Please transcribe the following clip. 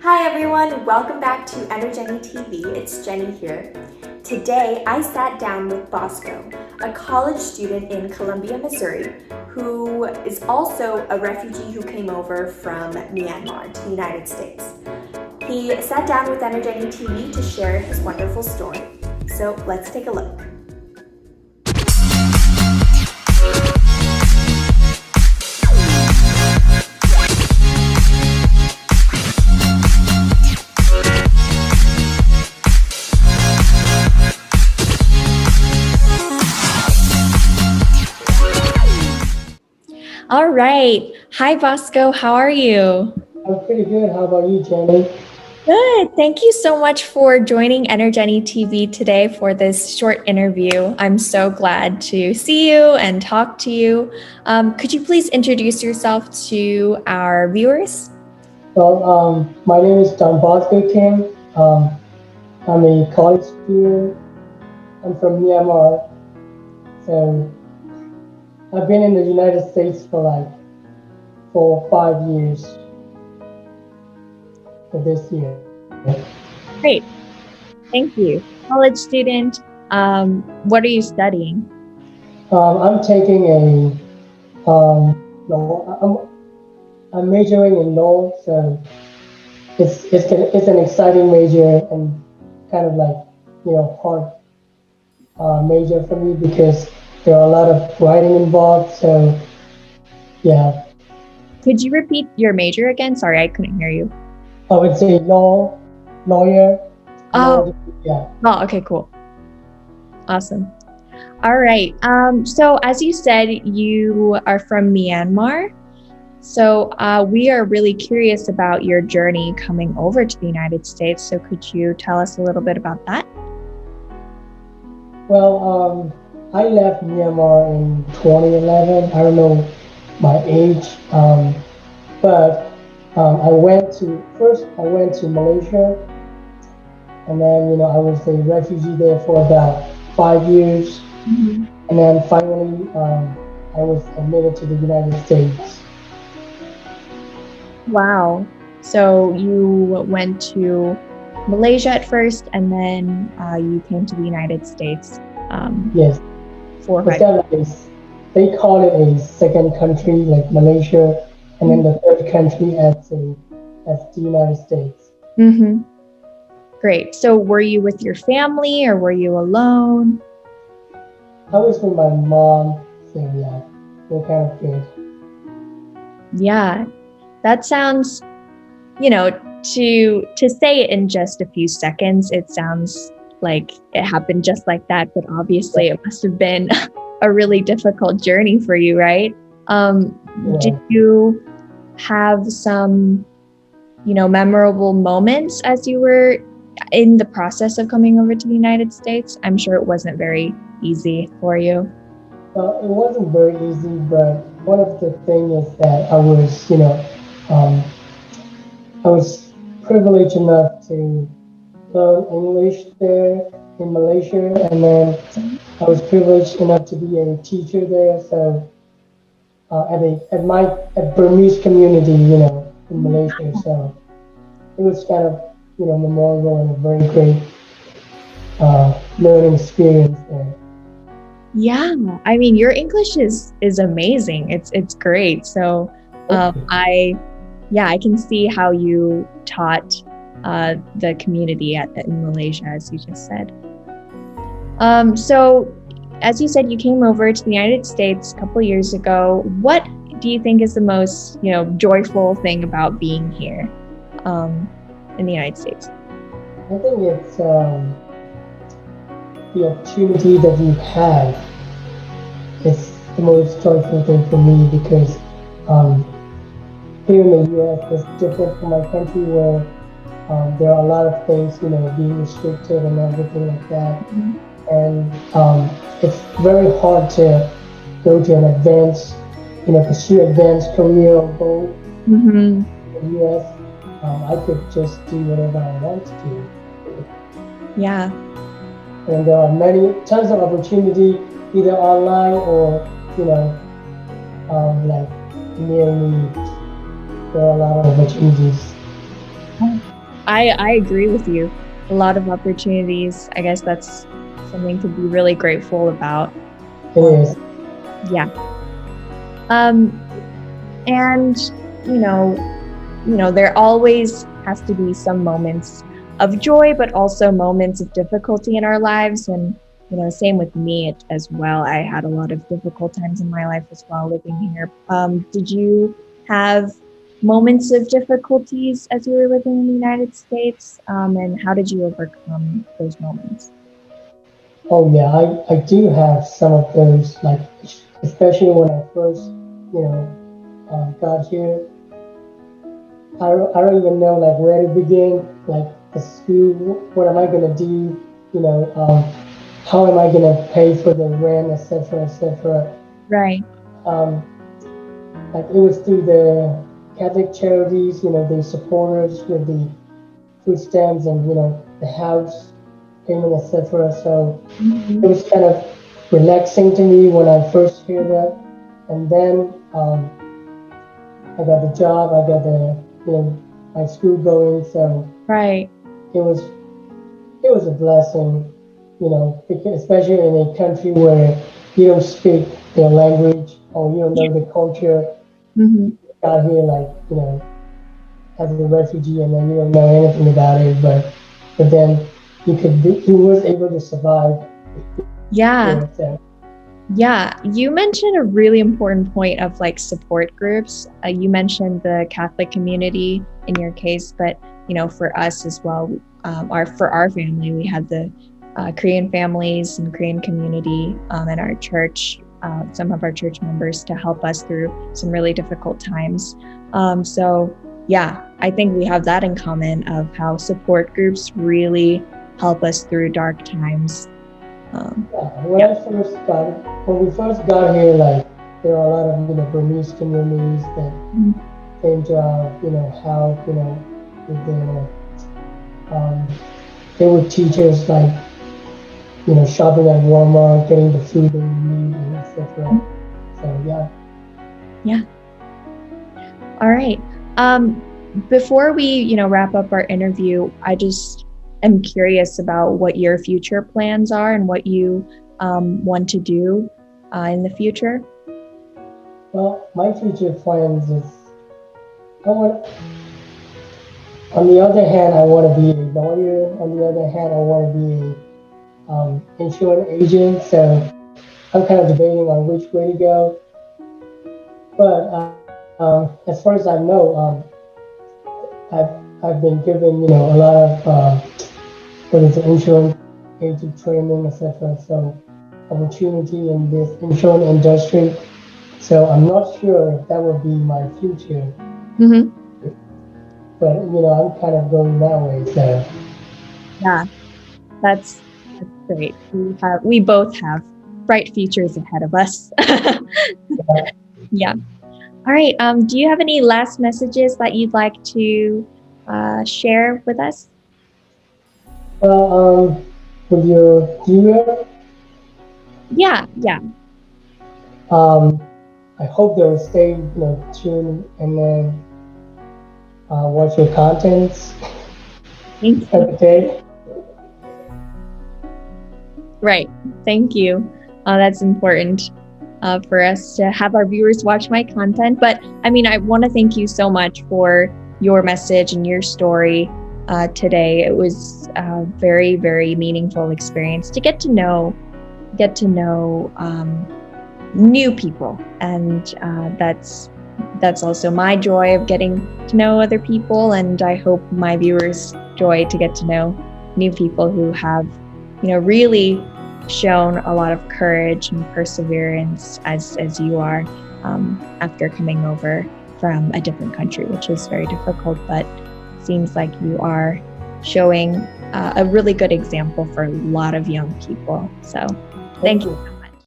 Hi everyone, welcome back to EnerJennyTV. It's Jenny here. Today I sat down with Bosco, a college student in Columbia, Missouri, who is also a refugee who came over from Myanmar to the United States. He sat down with EnerJennyTV to share his wonderful story. So let's take a look. All right. Hi, Bosco. How are you? I'm pretty good. How about you, Jenny? Good. Thank you so much for joining EnerJennyTV today for this short interview. I'm so glad to see you and talk to you. Could you please introduce yourself to our viewers? Well, my name is Bosco Kim. I'm a college student. I'm from Myanmar. So I've been in the United States for 5 years for this year. Great. Thank you. College student. What are you studying? I'm taking law. I'm majoring in law, so it's an exciting major and kind of hard major for me because there are a lot of writing involved. So yeah, Could you repeat your major again? Sorry, I couldn't hear you. I would say lawyer. Oh, Yeah. oh, okay, cool. Awesome. All right. So as you said, you are from Myanmar. So we are really curious about your journey coming over to the United States. So could you tell us a little bit about that? Well, I left Myanmar in 2011. I don't know my age, but I went to Malaysia, and then I was a refugee there for about 5 years, and then finally I was admitted to the United States. Wow. So you went to Malaysia at first, and then you came to the United States. Yes, it's got they call it a second country, like Malaysia, and then the third country as the United States. Mm-hmm. Great. So were you with your family or were you alone? I was with my mom, so yeah, they're kind of good. Yeah, that sounds, to say it in just a few seconds, it sounds like it happened just like that, but obviously it must have been a really difficult journey for you, right? Did you have some, memorable moments as you were in the process of coming over to the United States? I'm sure it wasn't very easy for you. It wasn't very easy, but one of the things is that I was privileged enough to learn English there in Malaysia, and then I was privileged enough to be a teacher there. So at Burmese community, in Malaysia. So it was kind of memorable and a very great learning experience there. Yeah, I mean, your English is amazing. It's great. So I can see how you taught the community in Malaysia, as you just said. So as you said, you came over to the United States a couple years ago. What do you think is the most, joyful thing about being here in the United States? I think it's the opportunity that you have. It's the most joyful thing for me because here in the U.S. is different from my country where there are a lot of things, being restricted and everything like that. Mm-hmm. And it's very hard to go to an pursue advanced career or goal. In the U.S. I could just do whatever I want to do. Yeah. And there are tons of opportunity, either online or, like near me. There are a lot of opportunities. I agree with you. A lot of opportunities. I guess that's something to be really grateful about. It is. Yeah. Um, and you know, there always has to be some moments of joy, but also moments of difficulty in our lives. And same with me as well. I had a lot of difficult times in my life as well living here. Did you have moments of difficulties as you were living in the United States? And how did you overcome those moments? Oh yeah, I do have some of those, like especially when I first, got here. I don't even know like where to begin. Like the school, what am I gonna do? You know, how am I gonna pay for the rent, etc., etc. Right. Um, like it was through the Catholic charities. They support us with the food stamps and the house payment, etc. So it Mhm. was kind of relaxing to me when I first heard that. And then I got the job, I got my school going, so Right. it was it was a blessing, because especially in a country where you don't speak their language or you don't Yeah. know the culture. Hmm. Out here, like as a refugee, and then you don't know anything about it, but then you was able to survive Yeah. here. So Yeah, you mentioned a really important point of like support groups. You mentioned the Catholic community in your case, but for us as well, for our family, we had the Korean families and Korean community in our church. Some of our church members to help us through some really difficult times. So yeah, I think we have that in common of how support groups really help us through dark times. yeah, Yeah. when we first got here, like there are a lot of Burmese communities that came to our help with um, they would teach us like shopping at Walmart, getting the food that we need, and etc. So yeah. Yeah. All right. Before we, wrap up our interview, I just am curious about what your future plans are and what you want to do in the future. Well, my future plans is I want. On the other hand, I want to be a lawyer. On the other hand, I want to be a insurance agent. So I'm kind of debating on which way to go. But as far as I know, I've been given a lot of what is it, insurance agent training, etc. So opportunity in this insurance industry. So I'm not sure if that will be my future, Hmm. but I'm kind of going that way. So Yeah, that's great. We both have bright futures ahead of us. Yeah. All right. Do you have any last messages that you'd like to share with us? well, with your viewer, Yeah. Yeah. um, I hope they'll stay tuned and then watch your contents Thank you. every day. Right. Thank you. That's important for us to have our viewers watch my content. But I mean, I want to thank you so much for your message and your story today. It was a very, very meaningful experience to get to know new people, and that's also my joy of getting to know other people, and I hope my viewers joy to get to know new people who have really shown a lot of courage and perseverance as you are after coming over from a different country, which is very difficult, but seems like you are showing a really good example for a lot of young people. So thank you.